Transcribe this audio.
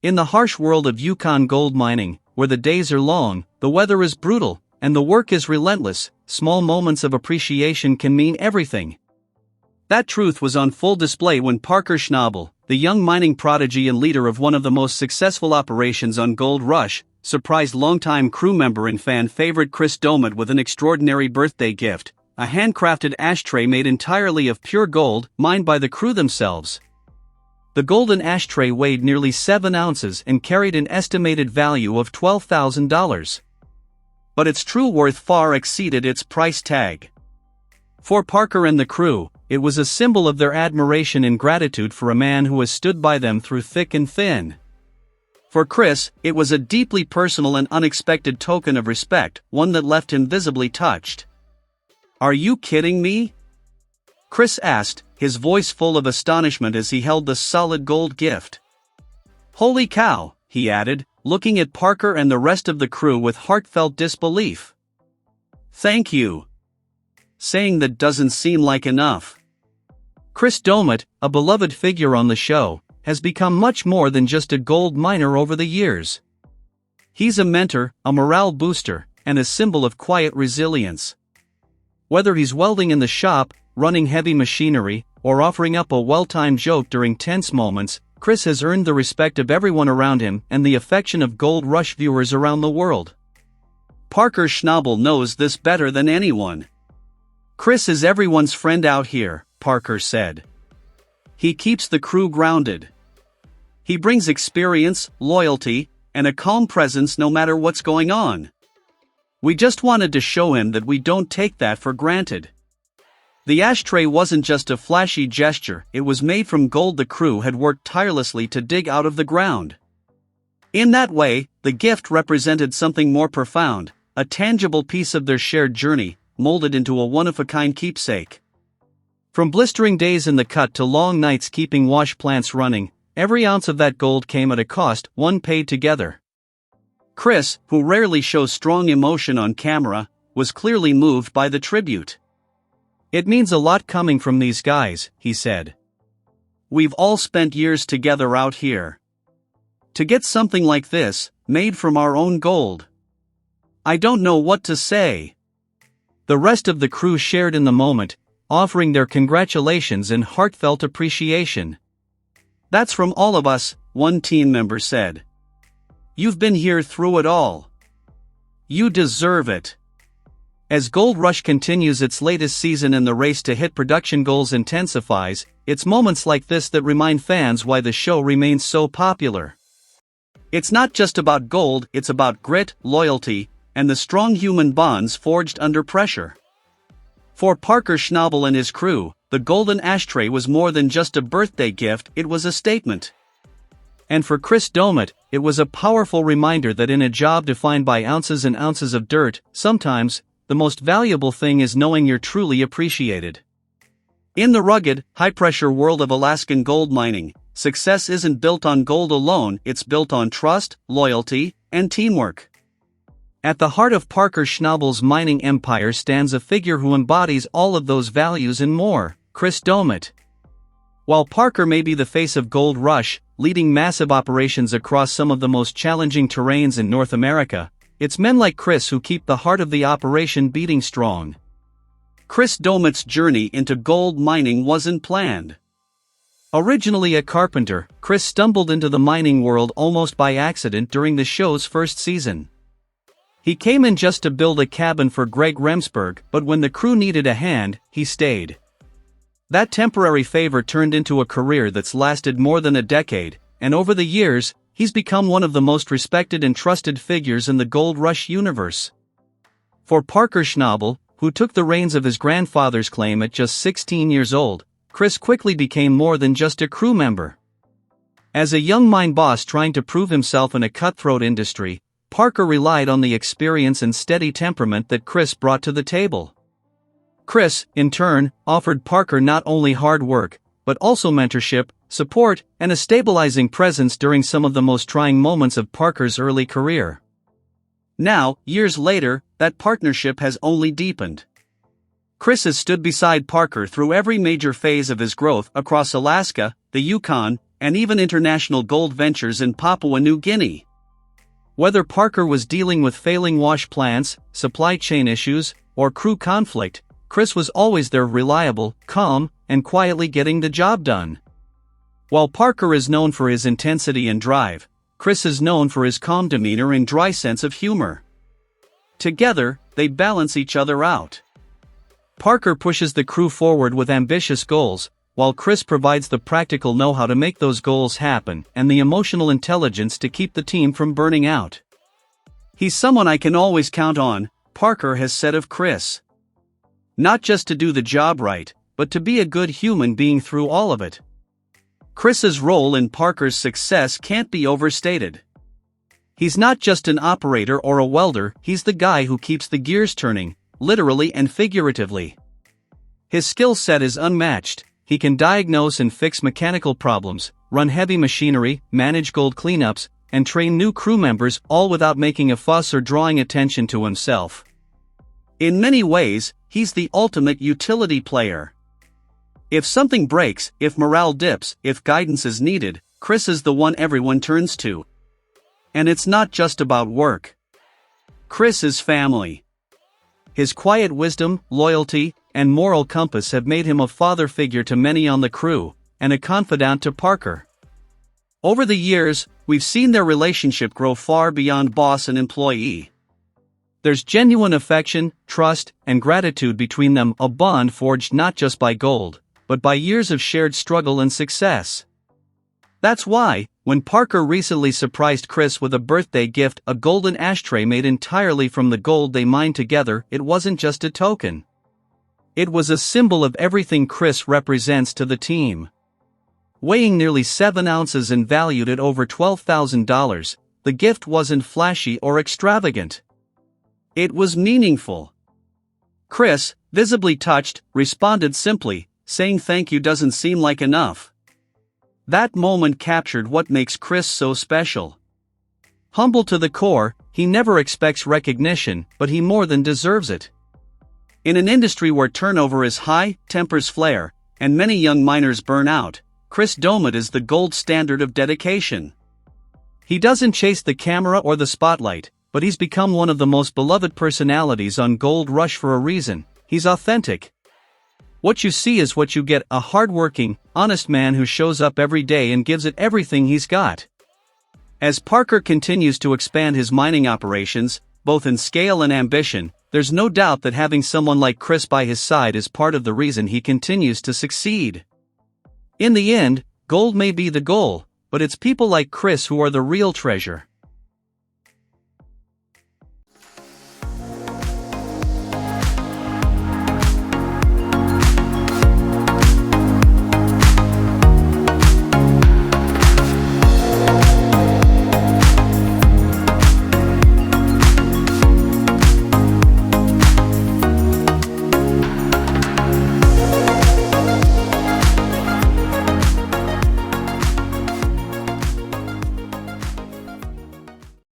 In the harsh world of Yukon gold mining, where the days are long, the weather is brutal, and the work is relentless, small moments of appreciation can mean everything. That truth was on full display when Parker Schnabel, the young mining prodigy and leader of one of the most successful operations on Gold Rush, surprised longtime crew member and fan favorite Chris Doumitt with an extraordinary birthday gift, a handcrafted ashtray made entirely of pure gold, mined by the crew themselves. The golden ashtray weighed nearly 7 ounces and carried an estimated value of $12,000. But its true worth far exceeded its price tag. For Parker and the crew, it was a symbol of their admiration and gratitude for a man who has stood by them through thick and thin. For Chris, it was a deeply personal and unexpected token of respect, one that left him visibly touched. "Are you kidding me?" Chris asked, his voice full of astonishment as he held the solid gold gift. "Holy cow," he added, looking at Parker and the rest of the crew with heartfelt disbelief. "Thank you." Saying that doesn't seem like enough. Chris Doumitt, a beloved figure on the show, has become much more than just a gold miner over the years. He's a mentor, a morale booster, and a symbol of quiet resilience. Whether he's welding in the shop, running heavy machinery, or offering up a well-timed joke during tense moments, Chris has earned the respect of everyone around him and the affection of Gold Rush viewers around the world. Parker Schnabel knows this better than anyone. "Chris is everyone's friend out here," Parker said. "He keeps the crew grounded. He brings experience, loyalty, and a calm presence no matter what's going on. We just wanted to show him that we don't take that for granted." The ashtray wasn't just a flashy gesture, it was made from gold the crew had worked tirelessly to dig out of the ground. In that way, the gift represented something more profound, a tangible piece of their shared journey, molded into a one-of-a-kind keepsake. From blistering days in the cut to long nights keeping wash plants running, every ounce of that gold came at a cost, one paid together. Chris, who rarely shows strong emotion on camera, was clearly moved by the tribute. "It means a lot coming from these guys," he said. "We've all spent years together out here. To get something like this, made from our own gold. I don't know what to say." The rest of the crew shared in the moment, offering their congratulations and heartfelt appreciation. "That's from all of us," one team member said. "You've been here through it all. You deserve it." As Gold Rush continues its latest season and the race to hit production goals intensifies, it's moments like this that remind fans why the show remains so popular. It's not just about gold, it's about grit, loyalty, and the strong human bonds forged under pressure. For Parker Schnabel and his crew, the golden ashtray was more than just a birthday gift, it was a statement. And for Chris Doumitt, it was a powerful reminder that in a job defined by ounces and ounces of dirt, sometimes, the most valuable thing is knowing you're truly appreciated. In the rugged, high-pressure world of Alaskan gold mining, success isn't built on gold alone, it's built on trust, loyalty, and teamwork. At the heart of Parker Schnabel's mining empire stands a figure who embodies all of those values and more, Chris Doumitt. While Parker may be the face of Gold Rush, leading massive operations across some of the most challenging terrains in North America, it's men like Chris who keep the heart of the operation beating strong. Chris Doumitt's journey into gold mining wasn't planned. Originally a carpenter, Chris stumbled into the mining world almost by accident during the show's first season. He came in just to build a cabin for Greg Remsburg, but when the crew needed a hand, he stayed. That temporary favor turned into a career that's lasted more than a decade, and over the years, he's become one of the most respected and trusted figures in the Gold Rush universe. For Parker Schnabel, who took the reins of his grandfather's claim at just 16 years old, Chris quickly became more than just a crew member. As a young mine boss trying to prove himself in a cutthroat industry, Parker relied on the experience and steady temperament that Chris brought to the table. Chris, in turn, offered Parker not only hard work, but also mentorship, support, and a stabilizing presence during some of the most trying moments of Parker's early career. Now, years later, that partnership has only deepened. Chris has stood beside Parker through every major phase of his growth across Alaska, the Yukon, and even international gold ventures in Papua New Guinea. Whether Parker was dealing with failing wash plants, supply chain issues, or crew conflict, Chris was always there, reliable, calm, and quietly getting the job done. While Parker is known for his intensity and drive, Chris is known for his calm demeanor and dry sense of humor. Together, they balance each other out. Parker pushes the crew forward with ambitious goals, while Chris provides the practical know-how to make those goals happen and the emotional intelligence to keep the team from burning out. "He's someone I can always count on," Parker has said of Chris. "Not just to do the job right, but to be a good human being through all of it." Chris's role in Parker's success can't be overstated. He's not just an operator or a welder, he's the guy who keeps the gears turning, literally and figuratively. His skill set is unmatched. He can diagnose and fix mechanical problems, run heavy machinery, manage gold cleanups, and train new crew members, all without making a fuss or drawing attention to himself. In many ways, he's the ultimate utility player. If something breaks, if morale dips, if guidance is needed, Chris is the one everyone turns to. And it's not just about work. Chris is family. His quiet wisdom, loyalty, and moral compass have made him a father figure to many on the crew, and a confidant to Parker. Over the years, we've seen their relationship grow far beyond boss and employee. There's genuine affection, trust, and gratitude between them, a bond forged not just by gold, but by years of shared struggle and success. That's why, when Parker recently surprised Chris with a birthday gift, a golden ashtray made entirely from the gold they mined together, it wasn't just a token. It was a symbol of everything Chris represents to the team. Weighing nearly 7 ounces and valued at over $12,000, the gift wasn't flashy or extravagant. It was meaningful. Chris, visibly touched, responded simply, saying thank you doesn't seem like enough. That moment captured what makes Chris so special. Humble to the core, he never expects recognition, but he more than deserves it. In an industry where turnover is high, tempers flare, and many young miners burn out, Chris Doumitt is the gold standard of dedication. He doesn't chase the camera or the spotlight, but he's become one of the most beloved personalities on Gold Rush for a reason. He's authentic. What you see is what you get, a hardworking, honest man who shows up every day and gives it everything he's got. As Parker continues to expand his mining operations, both in scale and ambition, there's no doubt that having someone like Chris by his side is part of the reason he continues to succeed. In the end, gold may be the goal, but it's people like Chris who are the real treasure.